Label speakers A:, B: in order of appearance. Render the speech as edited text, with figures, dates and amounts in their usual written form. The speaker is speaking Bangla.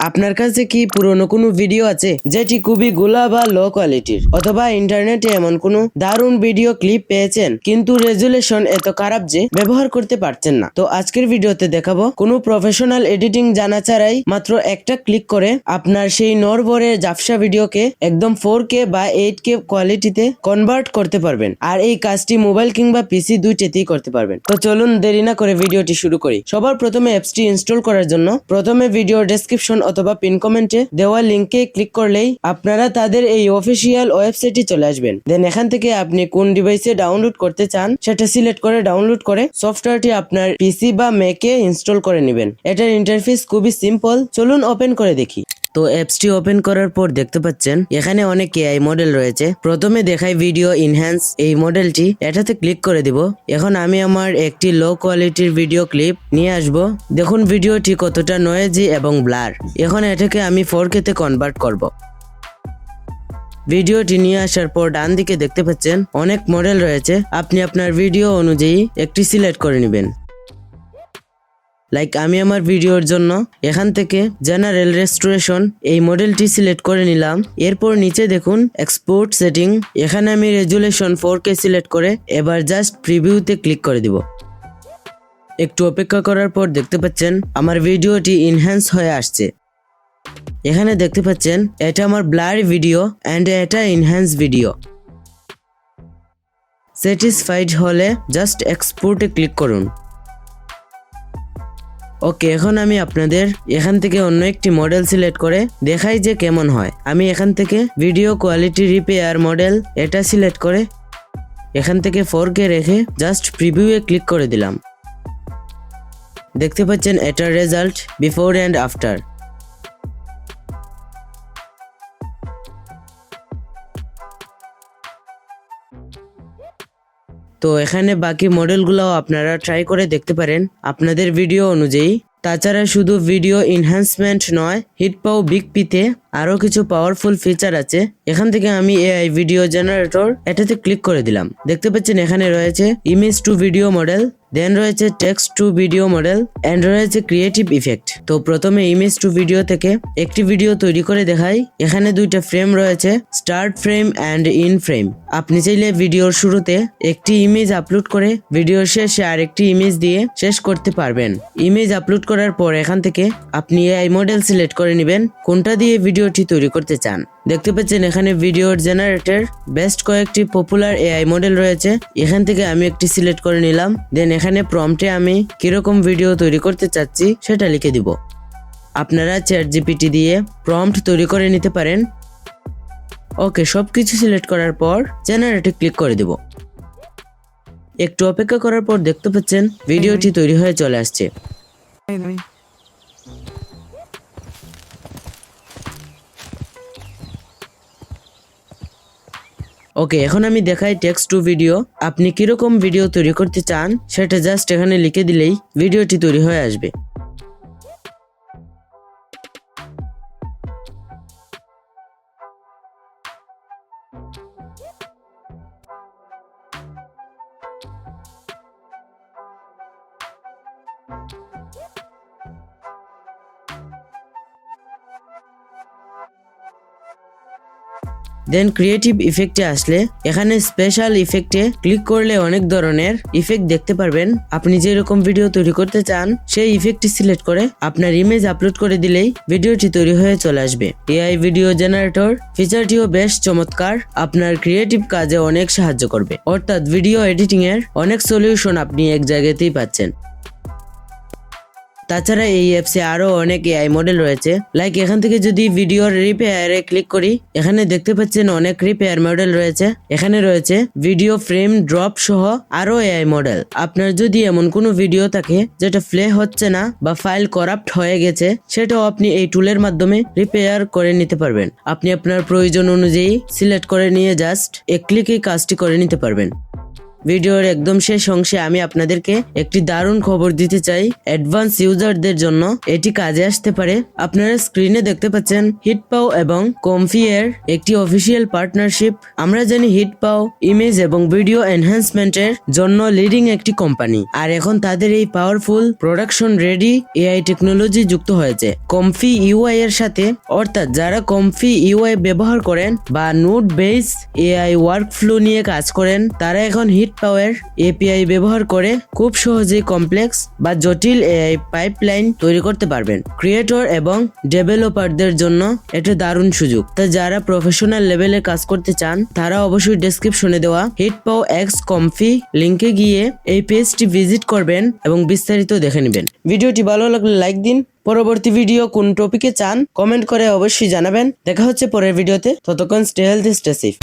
A: আপনার কাছে কি পুরনো কোনো ভিডিও আছে যেটি খুবই গোলা বা লো কোয়ালিটির, অথবা ইন্টারনেটে এমন কোনো দারুণ ভিডিও ক্লিপ পেয়েছেন কিন্তু রেজুলেশন এত খারাপ যে ব্যবহার করতে পারছেন না? তো আজকের ভিডিওতে দেখাবো কোনো প্রফেশনাল এডিটিং জানা ছাড়াই মাত্র একটা ক্লিক করে আপনার সেই নড়বড়ে জাফসা ভিডিওকে একদম 4K বা 8K কোয়ালিটিতে কনভার্ট করতে পারবেন। আর এই কাজটি মোবাইল কিংবা পিসি দুইটাতেই করতে পারবেন। তো চলুন দেরি না করে ভিডিওটি শুরু করি। সবার প্রথমে অ্যাপসটি ইনস্টল করার জন্য প্রথমে ভিডিও ডেসক্রিপশন অথবা পিন কমেন্টে দেওয়া লিংকে ক্লিক করলেই আপনারা তাদের এই অফিসিয়াল ওয়েবসাইটে চলে আসবেন। দেন এখান থেকে আপনি কোন ডিভাইসে ডাউনলোড করতে চান সেটা সিলেক্ট করে ডাউনলোড করে সফটওয়্যারটি আপনার পিসি বা ম্যাকে ইনস্টল করে নেবেন। এটার ইন্টারফেস খুবই সিম্পল, চলুন ওপেন করে দেখি। তো অ্যাপসটি ওপেন করার পর দেখতে পাচ্ছেন এখানে অনেক এআই মডেল রয়েছে। প্রথমে দেখাই ভিডিও ইনহ্যান্স এই মডেলটি, এটাতে ক্লিক করে দিব। এখন আমি আমার একটি লো কোয়ালিটির ভিডিও ক্লিপ নিয়ে আসব। দেখুন ভিডিওটি কতটা নয়েজি এবং ব্লার। এখন এটাকে আমি 4K তে কনভার্ট করব। ভিডিওটি নিয়ে আসার পর ডান দিকে দেখতে পাচ্ছেন অনেক মডেল রয়েছে। আপনি আপনার ভিডিও অনুযায়ী একটি সিলেক্ট করে নেবেন। আমি আমার ভিডিওর জন্য এখান থেকে জেনারেল রেস্টোরেশন এই মডেলটি সিলেক্ট করে নিলাম। এরপর নিচে দেখুন এক্সপোর্ট সেটিং, এখানে আমি রেজুলেশন 4K সিলেক্ট করে এবার জাস্ট প্রিভিউতে ক্লিক করে দিব। একটু অপেক্ষা করার পর দেখতে পাচ্ছেন আমার ভিডিওটি ইনহ্যান্স হয়ে আসছে। এখানে দেখতে পাচ্ছেন এটা আমার ব্লার ভিডিও অ্যান্ড এটা ইনহ্যান্স ভিডিও। স্যাটিসফাইড হলে জাস্ট এক্সপোর্টে ক্লিক করুন। ওকে, এখন আমি আপনাদের এখান থেকে অন্য একটি মডেল সিলেক্ট করে দেখাই যে কেমন হয়। আমি এখান থেকে ভিডিও কোয়ালিটি রিপেয়ার মডেল এটা সিলেক্ট করে এখান থেকে 4K রেখে জাস্ট প্রিভিউয়ে ক্লিক করে দিলাম। দেখতে পাচ্ছেন এটার রেজাল্ট বিফোর অ্যান্ড আফটার। তো এখানে বাকি মডেলগুলোও আপনারা ট্রাই করে দেখতে পারেন আপনাদের ভিডিও অনুযায়ী। তাছাড়া শুধু ভিডিও এনহ্যান্সমেন্ট নয়, হিটপাও বিগ পিতে আরো কিছু পাওয়ারফুল ফিচার আছে। এখান থেকে আমি এআই ভিডিও জেনারেটর এটাতে ক্লিক করে দিলাম। দেখতে পাচ্ছেন এখানে রয়েছে image to video model, then রয়েছে text to video model and রয়েছে ক্রিয়েটিভ ইফেক্ট। তো প্রথমে ইমেজ টু ভিডিও থেকে একটি ভিডিও তৈরি করে দেখাই। এখানে দুইটা ফ্রেম রয়েছে, start frame and end frame. আপনি চাইলে ভিডিওর শুরুতে একটি ইমেজ আপলোড করে ভিডিওর শেষে আরেকটি ইমেজ দিয়ে শেষ করতে পারবেন। ইমেজ আপলোড করার পর এখান থেকে আপনি এআই মডেল সিলেক্ট করে নেবেন কোনটা দিয়ে ভিডিওটি তৈরি করতে চান। দেখতে পাচ্ছেন এখানে ভিডিওর জেনারেটর বেস্ট কয়েকটি পপুলার এআই মডেল রয়েছে। এখান থেকে আমি একটি সিলেক্ট করে নিলাম। দেন এখানে প্রম্পটে আমি কিরকম ভিডিও তৈরি করতে চাচ্ছি সেটা লিখে দিব। আপনারা চ্যাটজিপিটি দিয়ে প্রম্পট তৈরি করে নিতে পারেন। ওকে, সবকিছু সিলেক্ট করার পর জেনারেটে ক্লিক করে দিব। একটু অপেক্ষা করার পর দেখতে পাচ্ছেন ভিডিওটি তৈরি হয়ে চলে আসছে। ওকে, এখন আমি দেখাই টেক্সট টু ভিডিও। আপনি কিরকম ভিডিও তৈরি করতে চান সেটা জাস্ট এখানে লিখে দিলেই ভিডিওটি তৈরি হয়ে আসবে। দেন ক্রিয়েটিভ ইফেক্টে আসলে এখানে স্পেশাল ইফেক্টে ক্লিক করলে অনেক ধরনের ইফেক্ট দেখতে পারবেন। আপনি যেরকম ভিডিও তৈরি করতে চান সেই ইফেক্টটি সিলেক্ট করে আপনার ইমেজ আপলোড করে দিলেই ভিডিওটি তৈরি হয়ে চলে আসবে। এআই ভিডিও জেনারেটর ফিচারটিও বেশ চমৎকার, আপনার ক্রিয়েটিভ কাজে অনেক সাহায্য করবে। অর্থাৎ ভিডিও এডিটিং এর অনেক সলিউশন আপনি এক জায়গাতেই পাচ্ছেন। তাছাড়া এই অ্যাপসে আরো অনেক এআই মডেল রয়েছে। এখান থেকে যদি ভিডিওর রিপেয়ারে ক্লিক করি, এখানে দেখতে পাচ্ছেন অনেক রিপেয়ার মডেল রয়েছে। এখানে রয়েছে ভিডিও ফ্রেম ড্রপ সহ আরো এআই মডেল। আপনার যদি এমন কোনো ভিডিও থাকে যেটা প্লে হচ্ছে না বা ফাইল করাপ্ট হয়ে গেছে, সেটাও আপনি এই টুলের মাধ্যমে রিপেয়ার করে নিতে পারবেন। আপনি আপনার প্রয়োজন অনুযায়ী সিলেক্ট করে নিয়ে জাস্ট এক ক্লিকেই কাজটি করে নিতে পারবেন। ভিডিওর একদম শেষ অংশে আমি আপনাদেরকে একটি দারুণ খবর দিতে চাই। অ্যাডভান্স ইউজারদের জন্য এটি কাজে আসতে পারে। আপনারা স্ক্রিনে দেখতে পাচ্ছেন হিটপাও এবং কমফি এর একটি অফিসিয়াল পার্টনারশিপ। আমরা জানি হিটপাও ইমেজ এবং ভিডিও এনহ্যান্সমেন্টের জন্য লিডিং একটি কোম্পানি, আর এখন তাদের এই powerful production ready AI technology যুক্ত হয়েছে কমফি ইউআই এর সাথে। অর্থাৎ যারা কমফি ইউআই ব্যবহার করেন বা নোড বেস এআই ওয়ার্কফ্লো নিয়ে কাজ করেন, তারা এখন হিটপাও এর এপিআই ব্যবহার করে খুব সহজেই কমপ্লেক্স বা জটিল এআই পাইপলাইন তৈরি করতে পারবেন। ক্রিয়েটর এবং ডেভেলপারদের জন্য এটা দারুণ সুযোগ। তাই যারা প্রফেশনাল লেভেলে কাজ করতে চান, তারা অবশ্যই ডেসক্রিপশনে দেওয়া হিটপাও এক্স কমফি লিংকে গিয়ে এই পেজটি ভিজিট করবেন এবং বিস্তারিত দেখে নেবেন। ভিডিওটি ভালো লাগলে লাইক দিন। পরবর্তী ভিডিও কোন টপিকে চান কমেন্ট করে অবশ্যই জানাবেন। দেখা হচ্ছে পরের ভিডিওতে। ততক্ষণ স্টে হেলথি, স্টে সেফ।